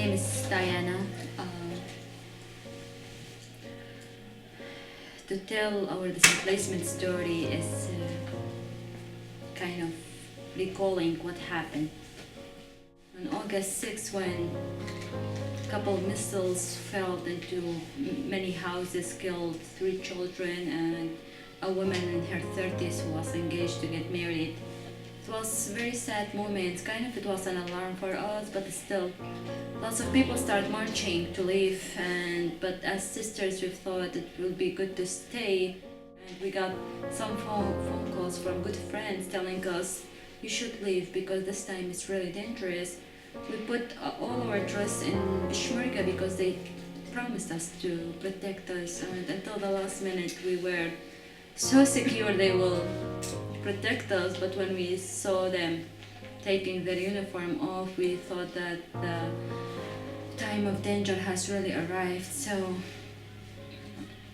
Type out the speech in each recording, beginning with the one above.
name is Diana. To tell our displacement story is kind of recalling what happened. On August 6, when a couple of missiles fell into many houses, killed 3 children and a woman in her 30s who was engaged to get married. It was a very sad moment. It was an alarm for us, but still, lots of people start marching to leave. But as sisters, we thought it would be good to stay. And we got some phone calls from good friends telling us, you should leave because this time it's really dangerous. We put all our trust in Peshmerga because they promised us to protect us. And until the last minute, we were so secure they will protect us, but when we saw them taking their uniform off, we thought that the time of danger has really arrived. So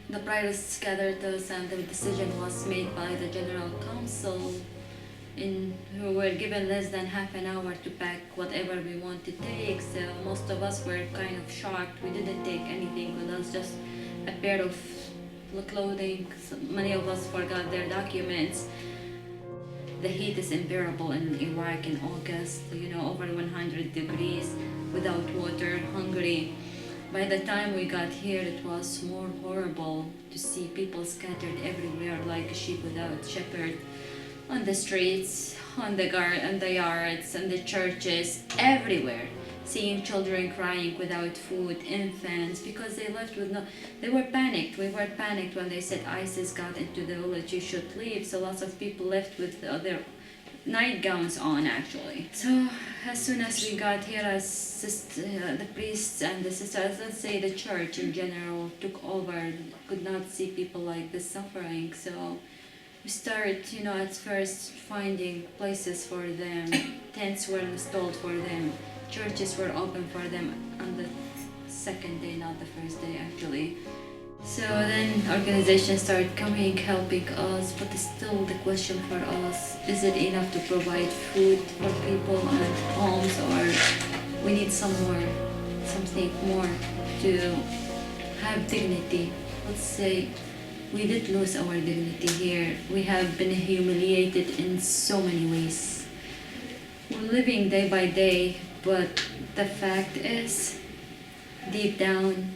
the priorists gathered us and the decision was made by the General Council, who were given less than half an hour to pack whatever we want to take. So most of us were kind of shocked. We didn't take anything with us, just a pair of clothing. Many of us forgot their documents. The heat is unbearable in Iraq in August, over 100 degrees, without water, hungry. By the time we got here, it was more horrible to see people scattered everywhere like a sheep without shepherd, on the streets, on the yards, and the churches, everywhere. Seeing children crying without food, infants, because they were panicked. We were panicked when they said ISIS got into the village, you should leave. So lots of people left with their nightgowns on, actually. So as soon as we got here, the priests and the sisters, let's say the church in general, took over, could not see people like this suffering. So we started, at first finding places for them. Tents were installed for them. Churches were open for them on the second day, not the first day actually. So then organizations started coming, helping us, but still the question for us, is it enough to provide food for people and homes, or we need something more to have dignity? Let's say we did lose our dignity here. We have been humiliated in so many ways. We're living day by day, but the fact is, deep down,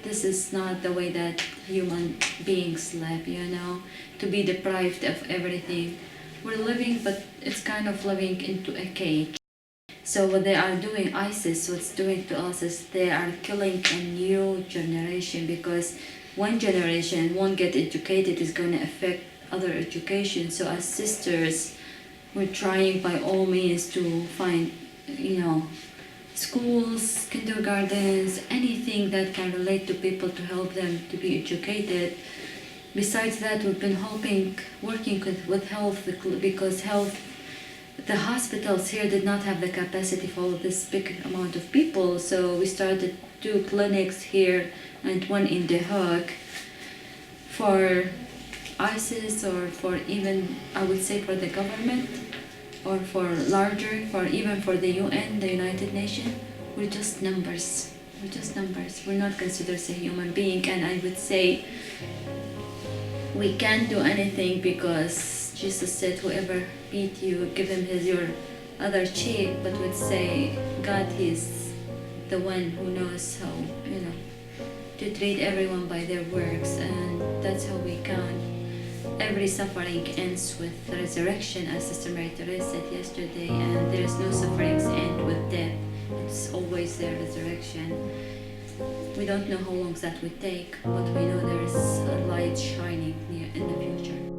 this is not the way that human beings live, to be deprived of everything. We're living, but it's kind of living into a cage. So what they are doing, ISIS, what's doing to us is they are killing a new generation, because one generation won't get educated is going to affect other education. So as sisters, we're trying by all means to find schools, kindergartens, anything that can relate to people to help them to be educated. Besides that, we've been working with health, because the hospitals here did not have the capacity for this big amount of people. So we started 2 clinics here and 1 in The Hague for ISIS, or for even, I would say, for the government, or for even for the UN, the United Nations. We're just numbers. We're not considered a human being. And I would say we can't do anything, because Jesus said, whoever beat you, give him your other cheek. But would say God is the one who knows how, to treat everyone by their works, and that's how we count. Every suffering ends with resurrection, as Sister Mary Therese said yesterday, and there is no sufferings end with death. It's always their resurrection. We don't know how long that would take, but we know there is a light shining in the future.